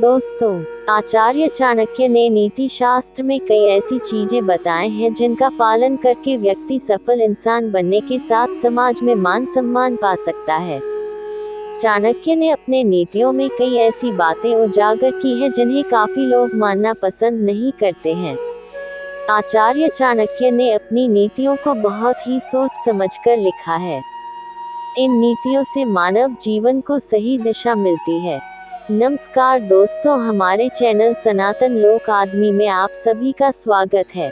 दोस्तों, आचार्य चाणक्य ने नीति शास्त्र में कई ऐसी चीजें बताए हैं जिनका पालन करके व्यक्ति सफल इंसान बनने के साथ समाज में मान सम्मान पा सकता है। चाणक्य ने अपने नीतियों में कई ऐसी बातें उजागर की है जिन्हें काफी लोग मानना पसंद नहीं करते हैं। आचार्य चाणक्य ने अपनी नीतियों को बहुत ही सोच समझकर लिखा है। इन नीतियों से मानव जीवन को सही दिशा मिलती है। नमस्कार दोस्तों, हमारे चैनल सनातन लोक आदमी में आप सभी का स्वागत है।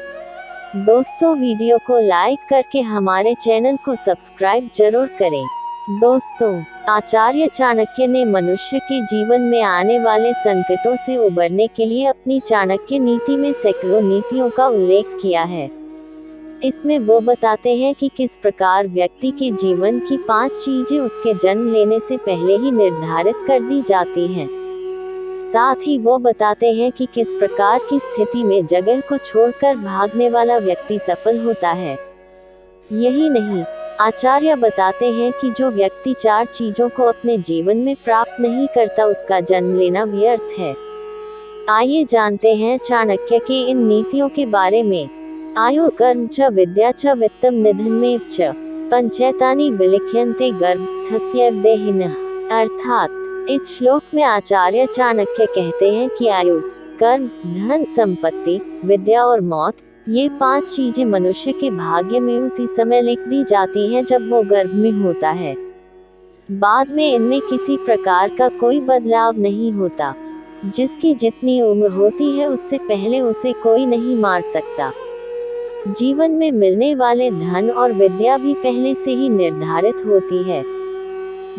दोस्तों, वीडियो को लाइक करके हमारे चैनल को सब्सक्राइब जरूर करें। दोस्तों, आचार्य चाणक्य ने मनुष्य के जीवन में आने वाले संकटों से उबरने के लिए अपनी चाणक्य नीति में सैकड़ों नीतियों का उल्लेख किया है। इसमें वो बताते हैं कि किस प्रकार व्यक्ति के जीवन की 5 चीजें उसके जन्म लेने से पहले ही निर्धारित कर दी जाती हैं। साथ ही वो बताते हैं कि किस प्रकार की स्थिति में जगह को छोड़कर भागने वाला व्यक्ति सफल होता है। यही नहीं, आचार्य बताते हैं कि जो व्यक्ति 4 चीजों को अपने जीवन में प्राप्त नहीं करता उसका जन्म लेना व्यर्थ है। आइए जानते हैं चाणक्य के इन नीतियों के बारे में। आयु कर्म च विद्या च वित्तम निधनमेव च पंचैतानि विलिख्यन्ते गर्भस्थस्य देहिनः। अर्थात इस श्लोक में आचार्य चाणक्य कहते हैं कि आयु, कर्म, धन संपत्ति, विद्या और मौत, ये 5 चीजें मनुष्य के भाग्य में उसी समय लिख दी जाती हैं जब वो गर्भ में होता है। बाद में इनमें किसी प्रकार का कोई बदलाव नहीं होता। जिसकी जितनी उम्र होती है उससे पहले उसे कोई नहीं मार सकता। जीवन में मिलने वाले धन और विद्या भी पहले से ही निर्धारित होती है।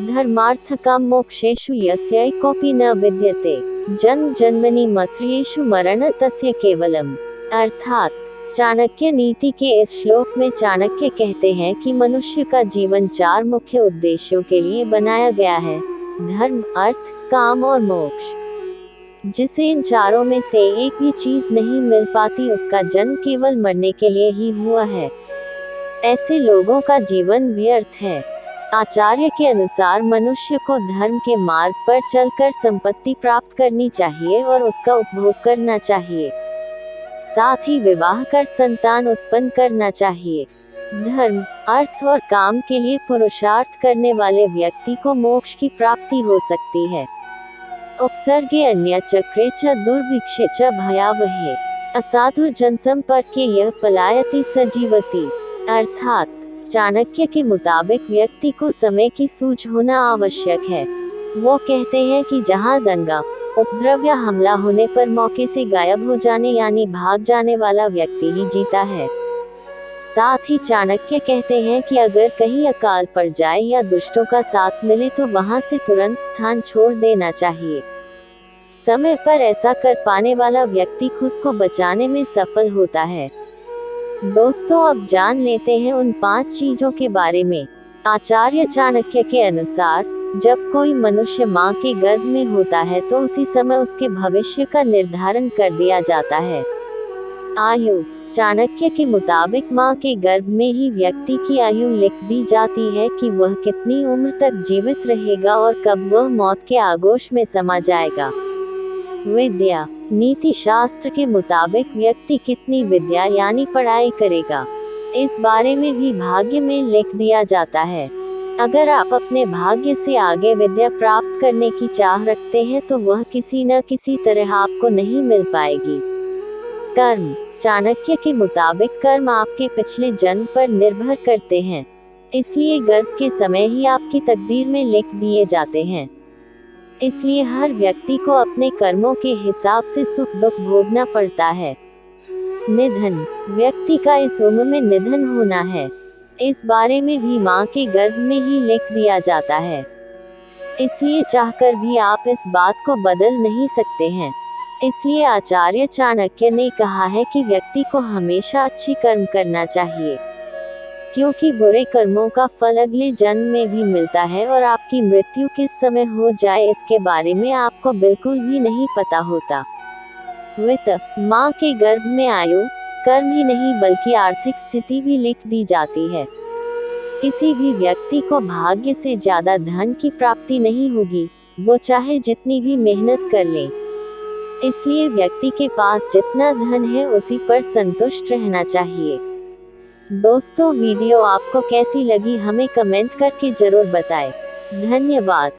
धर्मार्थ काम मोक्षेषु यस्य कोपि न विद्यते जन्म जन्मनि मत्र्येषु मरण तस्य केवलम। अर्थात चाणक्य नीति के इस श्लोक में चाणक्य कहते हैं कि मनुष्य का जीवन 4 मुख्य उद्देश्यों के लिए बनाया गया है: धर्म, अर्थ, काम और मोक्ष। जिसे इन चारों में से एक भी चीज नहीं मिल पाती उसका जन्म केवल मरने के लिए ही हुआ है। ऐसे लोगों का जीवन व्यर्थ है। आचार्य के अनुसार मनुष्य को धर्म के मार्ग पर चलकर संपत्ति प्राप्त करनी चाहिए और उसका उपभोग करना चाहिए। साथ ही विवाह कर संतान उत्पन्न करना चाहिए। धर्म, अर्थ और काम के लिए पुरुषार्थ करने वाले व्यक्ति को मोक्ष की प्राप्ति हो सकती है। उपसर्गे अन्य चक्रे च दुर्भिक्षे च भयावहे असाधुर जनसंपर्के यह पलायति सजीवति। अर्थात चाणक्य के मुताबिक व्यक्ति को समय की सूझ होना आवश्यक है। वो कहते हैं कि जहाँ दंगा, उपद्रव या हमला होने पर मौके से गायब हो जाने यानी भाग जाने वाला व्यक्ति ही जीता है। साथ ही चाणक्य कहते हैं कि अगर कहीं अकाल पड़ जाए या दुष्टों का साथ मिले तो वहां से तुरंत स्थान छोड़ देना चाहिए। समय पर ऐसा कर पाने वाला व्यक्ति खुद को बचाने में सफल होता है। दोस्तों, अब जान लेते हैं उन 5 चीजों के बारे में। आचार्य चाणक्य के अनुसार जब कोई मनुष्य माँ के गर्भ में होता है तो उसी समय उसके भविष्य का निर्धारण कर दिया जाता है। आयु, चाणक्य के मुताबिक माँ के गर्भ में ही व्यक्ति की आयु लिख दी जाती है कि वह कितनी उम्र तक जीवित रहेगा और कब वह मौत के आगोश में समा जाएगा। विद्या, नीति शास्त्र के मुताबिक व्यक्ति कितनी विद्या यानी पढ़ाई करेगा, इस बारे में भी भाग्य में लिख दिया जाता है। अगर आप अपने भाग्य से आगे विद्या प्राप्त करने की चाह रखते हैं तो वह किसी न किसी तरह आपको नहीं मिल पाएगी। कर्म, चाणक्य के मुताबिक कर्म आपके पिछले जन्म पर निर्भर करते हैं, इसलिए गर्भ के समय ही आपकी तकदीर में लिख दिए जाते हैं। इसलिए हर व्यक्ति को अपने कर्मों के हिसाब से सुख दुख भोगना पड़ता है। निधन, व्यक्ति का इस उम्र में निधन होना है, इस बारे में भी माँ के गर्भ में ही लिख दिया जाता है। इसलिए चाहकर भी आप इस बात को बदल नहीं सकते हैं। इसलिए आचार्य चाणक्य ने कहा है कि व्यक्ति को हमेशा अच्छे कर्म करना चाहिए, क्योंकि बुरे कर्मों का फल अगले जन्म में भी मिलता है और आपकी मृत्यु किस समय हो जाए इसके बारे में आपको बिल्कुल भी नहीं पता होता। वित्त, माँ के गर्भ में आयु, कर्म ही नहीं बल्कि आर्थिक स्थिति भी लिख दी जाती है। किसी भी व्यक्ति को भाग्य से ज्यादा धन की प्राप्ति नहीं होगी, वो चाहे जितनी भी मेहनत कर ले। इसलिए व्यक्ति के पास जितना धन है उसी पर संतुष्ट रहना चाहिए। दोस्तों, वीडियो आपको कैसी लगी हमें कमेंट करके जरूर बताएं। धन्यवाद।